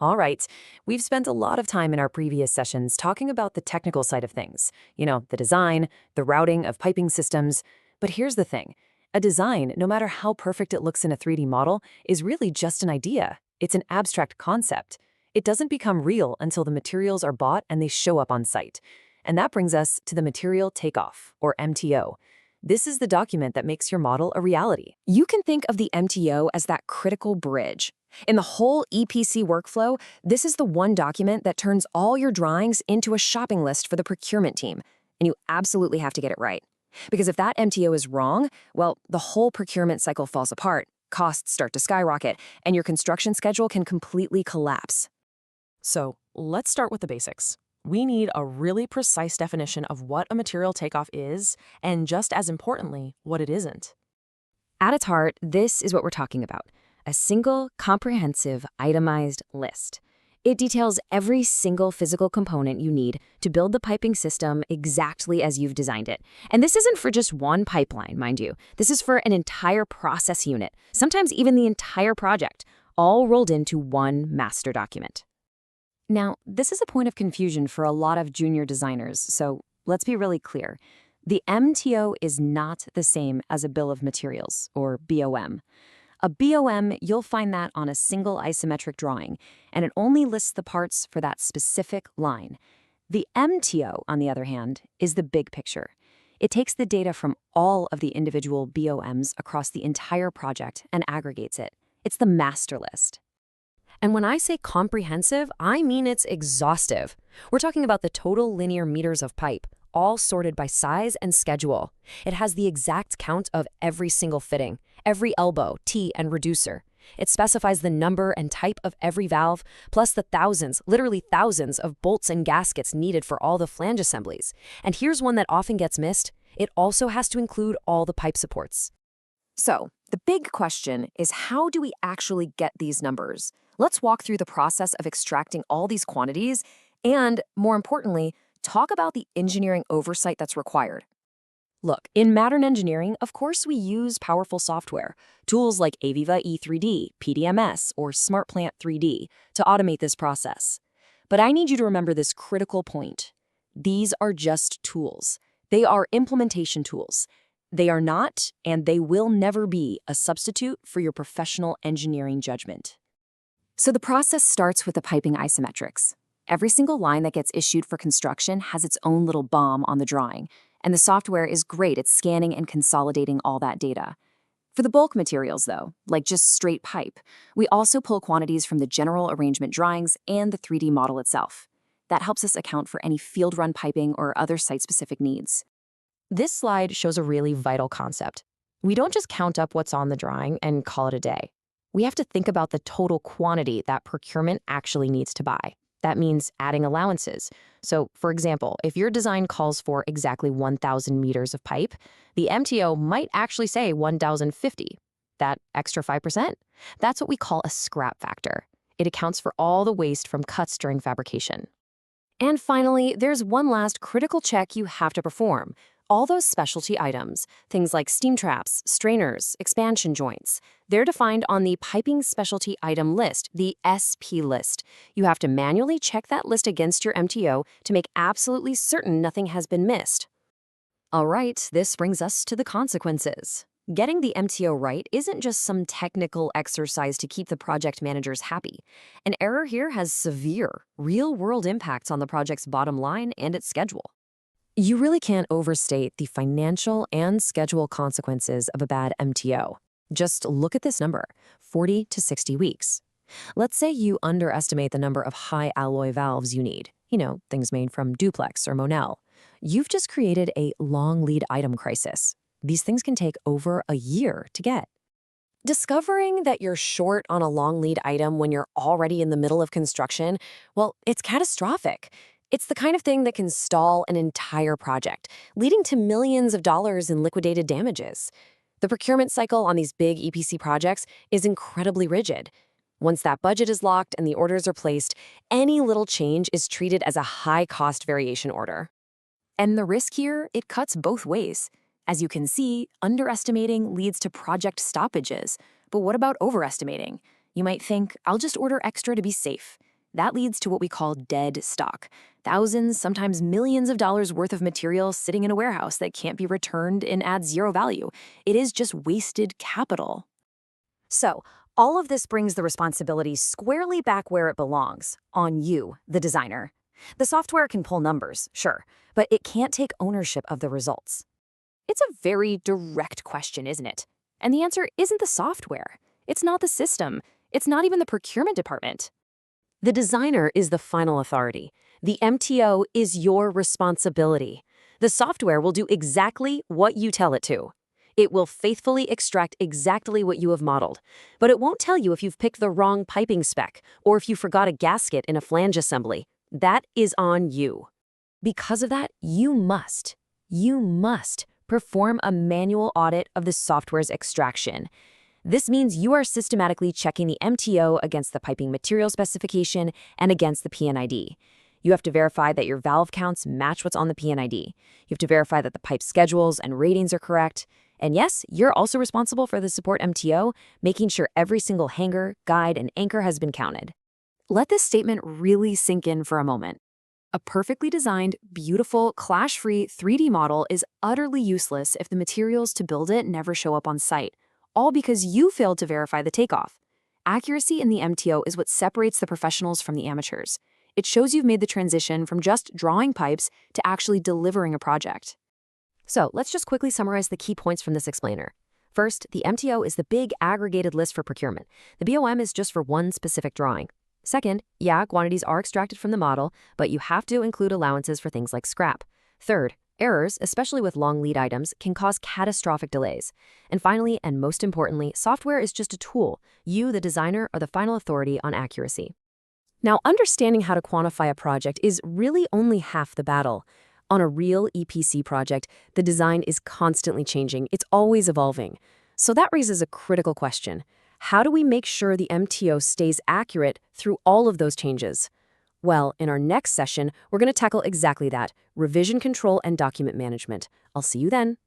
All right, we've spent a lot of time in our previous sessions talking about the technical side of things, the design, the routing of piping systems. But here's the thing. A design, no matter how perfect it looks in a 3D model, is really just an idea. It's an abstract concept. It doesn't become real until the materials are bought and they show up on site. And that brings us to the material takeoff, or MTO. This is the document that makes your model a reality. You can think of the MTO as that critical bridge. In the whole EPC workflow, this is the one document that turns all your drawings into a shopping list for the procurement team. And you absolutely have to get it right. Because if that MTO is wrong, well, the whole procurement cycle falls apart, costs start to skyrocket, and your construction schedule can completely collapse. So let's start with the basics. We need a really precise definition of what a material takeoff is, and just as importantly, what it isn't. At its heart, this is what we're talking about. A single, comprehensive, itemized list. It details every single physical component you need to build the piping system exactly as you've designed it. And this isn't for just one pipeline, mind you. This is for an entire process unit, sometimes even the entire project, all rolled into one master document. Now, this is a point of confusion for a lot of junior designers, so let's be really clear. The MTO is not the same as a bill of materials, or BOM. A BOM, you'll find that on a single isometric drawing, and it only lists the parts for that specific line. The MTO, on the other hand, is the big picture. It takes the data from all of the individual BOMs across the entire project and aggregates it. It's the master list. And when I say comprehensive, I mean it's exhaustive. We're talking about the total linear meters of pipe, all sorted by size and schedule. It has the exact count of every single fitting, every elbow, T, and reducer. It specifies the number and type of every valve, plus the thousands, literally thousands of bolts and gaskets needed for all the flange assemblies. And here's one that often gets missed. It also has to include all the pipe supports. So, the big question is, how do we actually get these numbers? Let's walk through the process of extracting all these quantities and, more importantly, talk about the engineering oversight that's required. Look, in modern engineering, of course we use powerful software, tools like Aviva E3D, PDMS, or SmartPlant 3D to automate this process. But I need you to remember this critical point. These are just tools. They are implementation tools. They are not, and they will never be, a substitute for your professional engineering judgment. So the process starts with the piping isometrics. Every single line that gets issued for construction has its own little BOM on the drawing, and the software is great at scanning and consolidating all that data. For the bulk materials, though, like just straight pipe, we also pull quantities from the general arrangement drawings and the 3D model itself. That helps us account for any field-run piping or other site-specific needs. This slide shows a really vital concept. We don't just count up what's on the drawing and call it a day. We have to think about the total quantity that procurement actually needs to buy. That means adding allowances. So, for example, if your design calls for exactly 1,000 meters of pipe, the MTO might actually say 1,050. That extra 5%? That's what we call a scrap factor. It accounts for all the waste from cuts during fabrication. And finally, there's one last critical check you have to perform. All those specialty items, things like steam traps, strainers, expansion joints, they're defined on the Piping Specialty Item List, the SP list. You have to manually check that list against your MTO to make absolutely certain nothing has been missed. All right, this brings us to the consequences. Getting the MTO right isn't just some technical exercise to keep the project managers happy. An error here has severe, real-world impacts on the project's bottom line and its schedule. You really can't overstate the financial and schedule consequences of a bad MTO. Just look at this number, 40 to 60 weeks. Let's say you underestimate the number of high alloy valves you need, things made from duplex or Monel. You've just created a long lead item crisis. These things can take over a year to get. Discovering that you're short on a long lead item when you're already in the middle of construction, well, it's catastrophic. It's the kind of thing that can stall an entire project, leading to millions of dollars in liquidated damages. The procurement cycle on these big EPC projects is incredibly rigid. Once that budget is locked and the orders are placed, any little change is treated as a high-cost variation order. And the risk here, it cuts both ways. As you can see, underestimating leads to project stoppages. But what about overestimating? You might think, I'll just order extra to be safe. That leads to what we call dead stock. Thousands, sometimes millions of dollars worth of material sitting in a warehouse that can't be returned and adds zero value. It is just wasted capital. So, all of this brings the responsibility squarely back where it belongs, on you, the designer. The software can pull numbers, sure, but it can't take ownership of the results. It's a very direct question, isn't it? And the answer isn't the software. It's not the system. It's not even the procurement department. The designer is the final authority. The MTO is your responsibility. The software will do exactly what you tell it to. It will faithfully extract exactly what you have modeled, but it won't tell you if you've picked the wrong piping spec or if you forgot a gasket in a flange assembly. That is on you. Because of that, you must perform a manual audit of the software's extraction. This means you are systematically checking the MTO against the piping material specification and against the PNID. You have to verify that your valve counts match what's on the PNID. You have to verify that the pipe schedules and ratings are correct. And yes, you're also responsible for the support MTO, making sure every single hanger, guide, and anchor has been counted. Let this statement really sink in for a moment. A perfectly designed, beautiful, clash-free 3D model is utterly useless if the materials to build it never show up on site, all because you failed to verify the takeoff. Accuracy in the MTO is what separates the professionals from the amateurs. It shows you've made the transition from just drawing pipes to actually delivering a project. So let's just quickly summarize the key points from this explainer. First, the MTO is the big aggregated list for procurement. The BOM is just for one specific drawing. Second, yeah, quantities are extracted from the model, but you have to include allowances for things like scrap. Third, errors, especially with long lead items, can cause catastrophic delays. And finally, and most importantly, software is just a tool. You, the designer, are the final authority on accuracy. Now, understanding how to quantify a project is really only half the battle. On a real EPC project, the design is constantly changing. It's always evolving. So that raises a critical question. How do we make sure the MTO stays accurate through all of those changes? Well, in our next session, we're going to tackle exactly that: revision control and document management. I'll see you then.